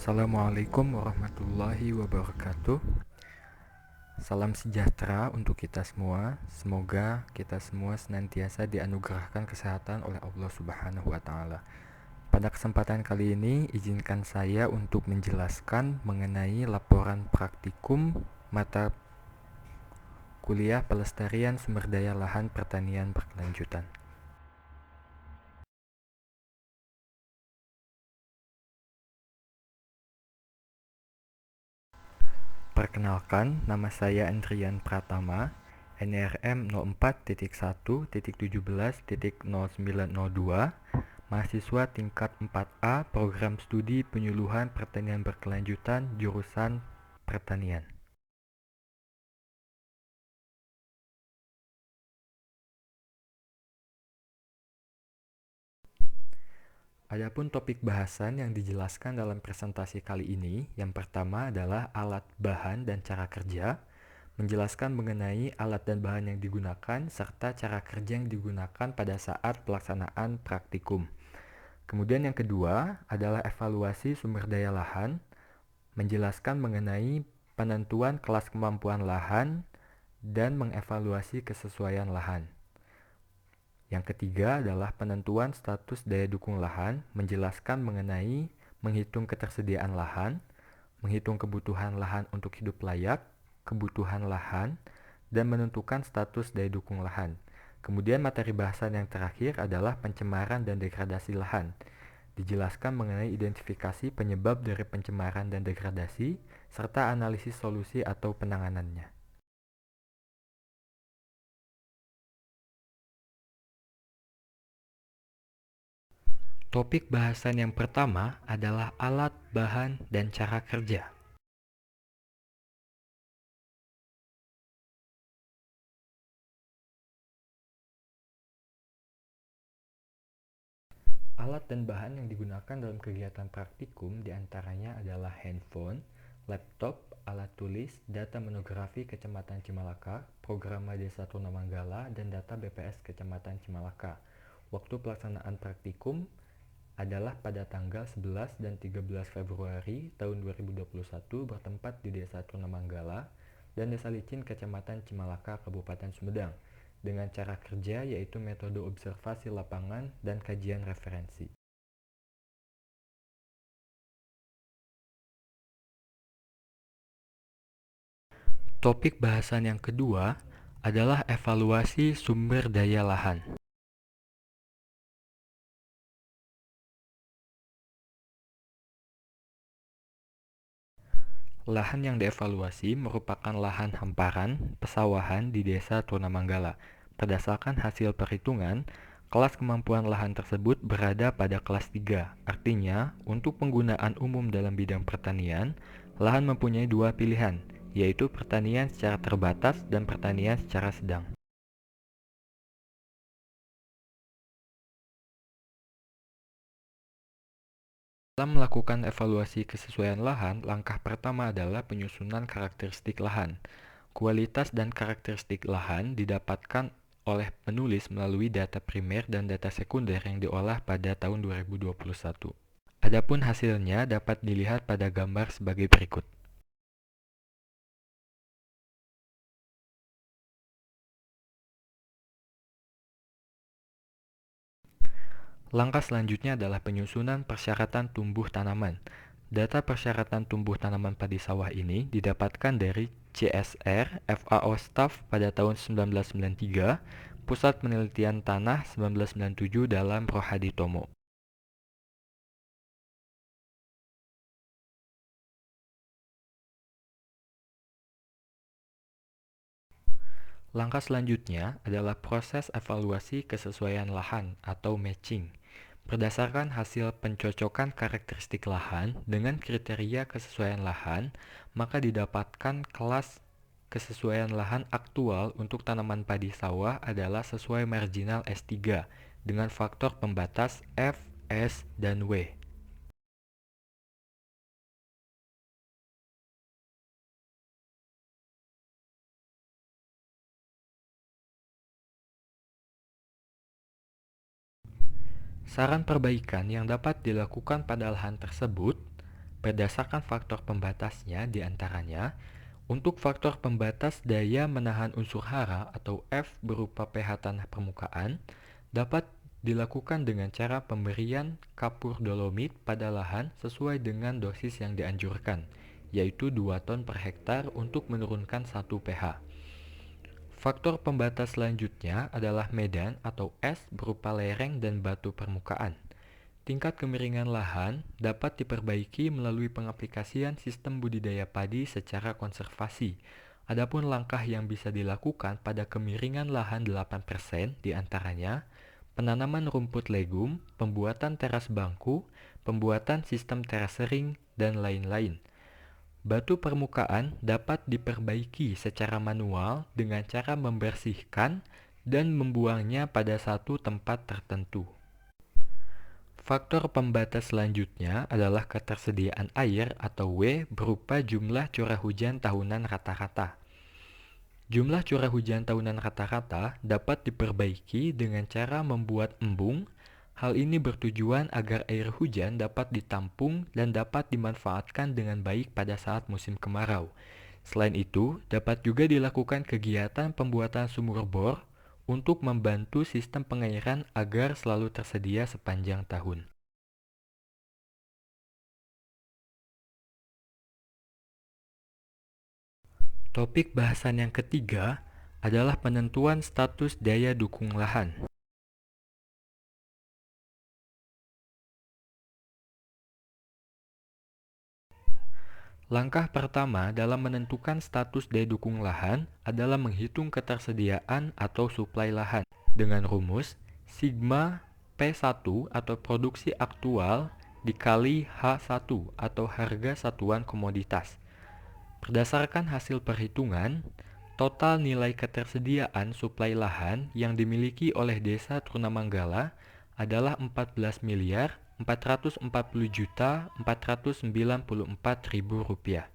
Assalamualaikum warahmatullahi wabarakatuh. Salam sejahtera untuk kita semua. Semoga kita semua senantiasa dianugerahkan kesehatan oleh Allah Subhanahu wa taala. Pada kesempatan kali ini, izinkan saya untuk menjelaskan mengenai laporan praktikum mata kuliah Pelestarian Sumber Daya Lahan Pertanian Berkelanjutan. Perkenalkan, nama saya Andrian Pratama, NRM 04.1.17.0902, mahasiswa tingkat 4A Program Studi Penyuluhan Pertanian Berkelanjutan jurusan Pertanian. Adapun topik bahasan yang dijelaskan dalam presentasi kali ini, yang pertama adalah alat, bahan, dan cara kerja, menjelaskan mengenai alat dan bahan yang digunakan, serta cara kerja yang digunakan pada saat pelaksanaan praktikum. Kemudian yang kedua adalah evaluasi sumber daya lahan, menjelaskan mengenai penentuan kelas kemampuan lahan dan mengevaluasi kesesuaian lahan. Yang ketiga adalah penentuan status daya dukung lahan, menjelaskan mengenai menghitung ketersediaan lahan, menghitung kebutuhan lahan untuk hidup layak, kebutuhan lahan, dan menentukan status daya dukung lahan. Kemudian materi bahasan yang terakhir adalah pencemaran dan degradasi lahan. Dijelaskan mengenai identifikasi penyebab dari pencemaran dan degradasi, serta analisis solusi atau penanganannya. Topik bahasan yang pertama adalah alat, bahan, dan cara kerja. Alat dan bahan yang digunakan dalam kegiatan praktikum diantaranya adalah handphone, laptop, alat tulis, data monografi Kecamatan Cimalaka, program Desa Turnamanggala, dan data BPS Kecamatan Cimalaka. Waktu pelaksanaan praktikum adalah pada tanggal 11 dan 13 Februari tahun 2021 bertempat di Desa Turnamanggala dan Desa Licin Kecamatan Cimalaka Kabupaten Sumedang dengan cara kerja yaitu metode observasi lapangan dan kajian referensi. Topik bahasan yang kedua adalah evaluasi sumber daya lahan. Lahan yang dievaluasi merupakan lahan hamparan pesawahan di Desa Turnamanggala. Berdasarkan hasil perhitungan, kelas kemampuan lahan tersebut berada pada kelas 3. Artinya, untuk penggunaan umum dalam bidang pertanian, lahan mempunyai dua pilihan, yaitu pertanian secara terbatas dan pertanian secara sedang. Dalam melakukan evaluasi kesesuaian lahan, langkah pertama adalah penyusunan karakteristik lahan. Kualitas dan karakteristik lahan didapatkan oleh penulis melalui data primer dan data sekunder yang diolah pada tahun 2021. Adapun hasilnya dapat dilihat pada gambar sebagai berikut. Langkah selanjutnya adalah penyusunan persyaratan tumbuh tanaman. Data persyaratan tumbuh tanaman padi sawah ini didapatkan dari CSR FAO Staff pada tahun 1993, Pusat Penelitian Tanah 1997 dalam Rohadi Tomo. Langkah selanjutnya adalah proses evaluasi kesesuaian lahan atau matching. Berdasarkan hasil pencocokan karakteristik lahan dengan kriteria kesesuaian lahan, maka didapatkan kelas kesesuaian lahan aktual untuk tanaman padi sawah adalah sesuai marginal S3 dengan faktor pembatas F, S, dan W. Saran perbaikan yang dapat dilakukan pada lahan tersebut Berdasarkan faktor pembatasnya diantaranya, untuk faktor pembatas daya menahan unsur hara atau F berupa pH tanah permukaan dapat dilakukan dengan cara pemberian kapur dolomit pada lahan sesuai dengan dosis yang dianjurkan, yaitu 2 ton per hektar untuk menurunkan 1 pH. Faktor pembatas selanjutnya adalah medan atau es berupa lereng dan batu permukaan. Tingkat kemiringan lahan dapat diperbaiki melalui pengaplikasian sistem budidaya padi secara konservasi. Adapun langkah yang bisa dilakukan pada kemiringan lahan 8% diantaranya penanaman rumput legum, pembuatan teras bangku, pembuatan sistem terasering, dan lain-lain. Batu permukaan dapat diperbaiki secara manual dengan cara membersihkan dan membuangnya pada satu tempat tertentu. Faktor pembatas selanjutnya adalah ketersediaan air atau W berupa jumlah curah hujan tahunan rata-rata. Jumlah curah hujan tahunan rata-rata dapat diperbaiki dengan cara membuat embung. Hal ini bertujuan agar air hujan dapat ditampung dan dapat dimanfaatkan dengan baik pada saat musim kemarau. Selain itu, dapat juga dilakukan kegiatan pembuatan sumur bor untuk membantu sistem pengairan agar selalu tersedia sepanjang tahun. Topik bahasan yang ketiga adalah penentuan status daya dukung lahan. Langkah pertama dalam menentukan status daya dukung lahan adalah menghitung ketersediaan atau suplai lahan dengan rumus sigma P1 atau produksi aktual dikali H1 atau harga satuan komoditas. Berdasarkan hasil perhitungan, total nilai ketersediaan suplai lahan yang dimiliki oleh Desa Trunamanggala adalah 14.440.494.000 rupiah.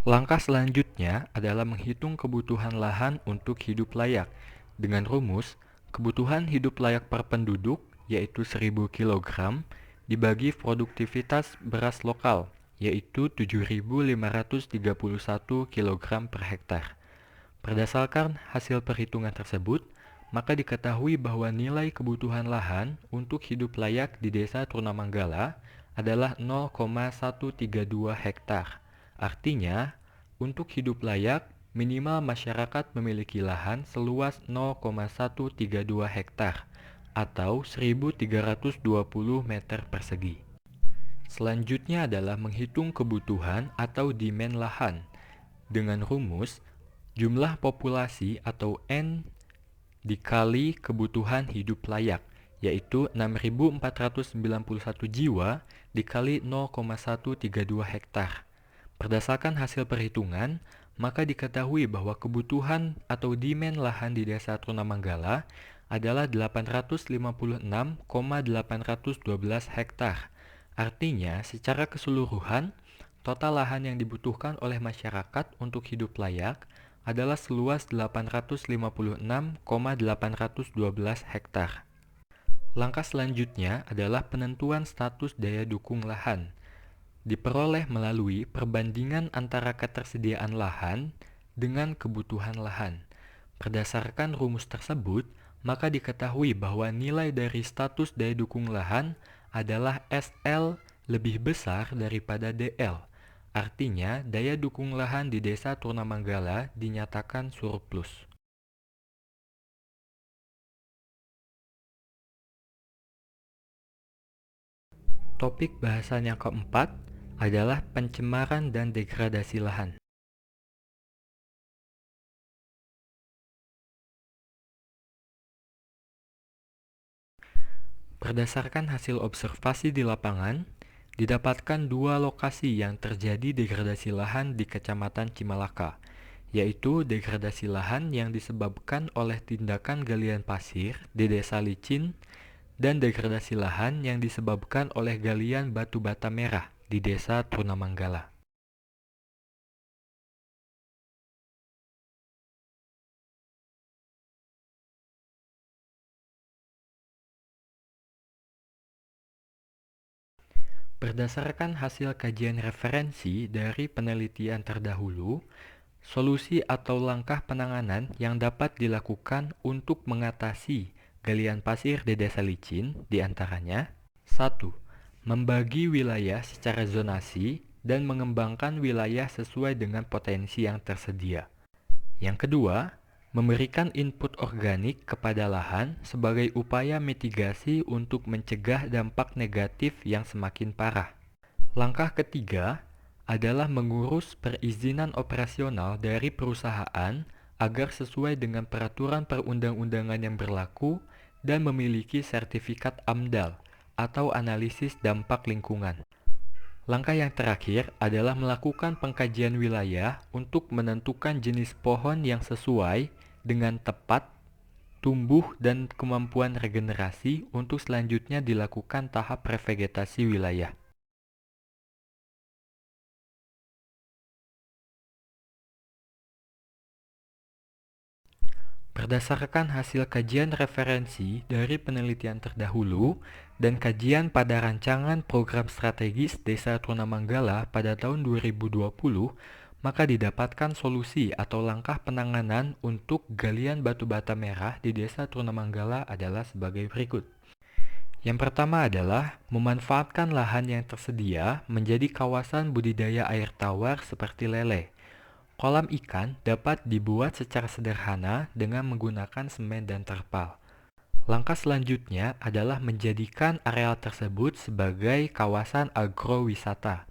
Langkah selanjutnya adalah menghitung kebutuhan lahan untuk hidup layak dengan rumus kebutuhan hidup layak per penduduk yaitu 1000 kg dibagi produktivitas beras lokal yaitu 7.531 kg per hektar. Berdasarkan hasil perhitungan tersebut, maka diketahui bahwa nilai kebutuhan lahan untuk hidup layak di Desa Trunamanggala adalah 0,132 hektar. Artinya, untuk hidup layak, minimal masyarakat memiliki lahan seluas 0,132 hektar atau 1.320 meter persegi. Selanjutnya adalah menghitung kebutuhan atau demand lahan dengan rumus jumlah populasi atau N dikali kebutuhan hidup layak, yaitu 6.491 jiwa dikali 0,132 hektar. Berdasarkan hasil perhitungan, maka diketahui bahwa kebutuhan atau demand lahan di Desa Trunamanggala adalah 856,812 hektar. Artinya, secara keseluruhan, total lahan yang dibutuhkan oleh masyarakat untuk hidup layak adalah seluas 856,812 hektar. Langkah selanjutnya adalah penentuan status daya dukung lahan. Diperoleh melalui perbandingan antara ketersediaan lahan dengan kebutuhan lahan. Berdasarkan rumus tersebut, maka diketahui bahwa nilai dari status daya dukung lahan adalah SL lebih besar daripada DL. Artinya, daya dukung lahan di Desa Trunamanggala dinyatakan surplus. Topik bahasan yang keempat adalah pencemaran dan degradasi lahan. Berdasarkan hasil observasi di lapangan, didapatkan dua lokasi yang terjadi degradasi lahan di Kecamatan Cimalaka, yaitu degradasi lahan yang disebabkan oleh tindakan galian pasir di Desa Licin dan degradasi lahan yang disebabkan oleh galian batu bata merah di Desa Trunamanggala. Berdasarkan hasil kajian referensi dari penelitian terdahulu, solusi atau langkah penanganan yang dapat dilakukan untuk mengatasi galian pasir di desa licin diantaranya: 1. Membagi wilayah secara zonasi dan mengembangkan wilayah sesuai dengan potensi yang tersedia. Yang kedua, memberikan input organik kepada lahan sebagai upaya mitigasi untuk mencegah dampak negatif yang semakin parah. Langkah ketiga adalah mengurus perizinan operasional dari perusahaan agar sesuai dengan peraturan perundang-undangan yang berlaku dan memiliki sertifikat AMDAL atau analisis dampak lingkungan. Langkah yang terakhir adalah melakukan pengkajian wilayah untuk menentukan jenis pohon yang sesuai dengan tepat, tumbuh, dan kemampuan regenerasi untuk selanjutnya dilakukan tahap revegetasi wilayah. Berdasarkan hasil kajian referensi dari penelitian terdahulu dan kajian pada rancangan program strategis Desa Trunamanggala pada tahun 2020, maka didapatkan solusi atau langkah penanganan untuk galian batu bata merah di Desa Trunamanggala adalah sebagai berikut. Yang pertama adalah memanfaatkan lahan yang tersedia menjadi kawasan budidaya air tawar seperti lele. Kolam ikan dapat dibuat secara sederhana dengan menggunakan semen dan terpal. Langkah selanjutnya adalah menjadikan areal tersebut sebagai kawasan agrowisata.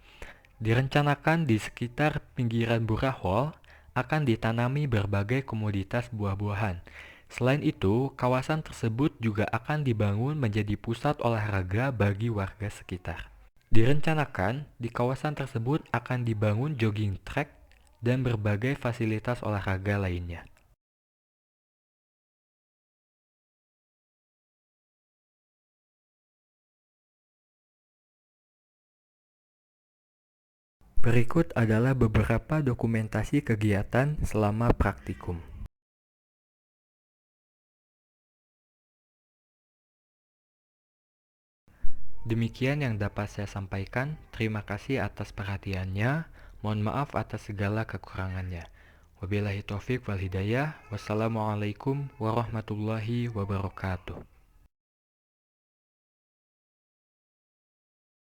Direncanakan di sekitar pinggiran Burahol akan ditanami berbagai komoditas buah-buahan. Selain itu, kawasan tersebut juga akan dibangun menjadi pusat olahraga bagi warga sekitar. Direncanakan di kawasan tersebut akan dibangun jogging track dan berbagai fasilitas olahraga lainnya. Berikut adalah beberapa dokumentasi kegiatan selama praktikum. Demikian yang dapat saya sampaikan. Terima kasih atas perhatiannya. Mohon maaf atas segala kekurangannya. Wabillahi taufiq wal hidayah. Wassalamualaikum warahmatullahi wabarakatuh.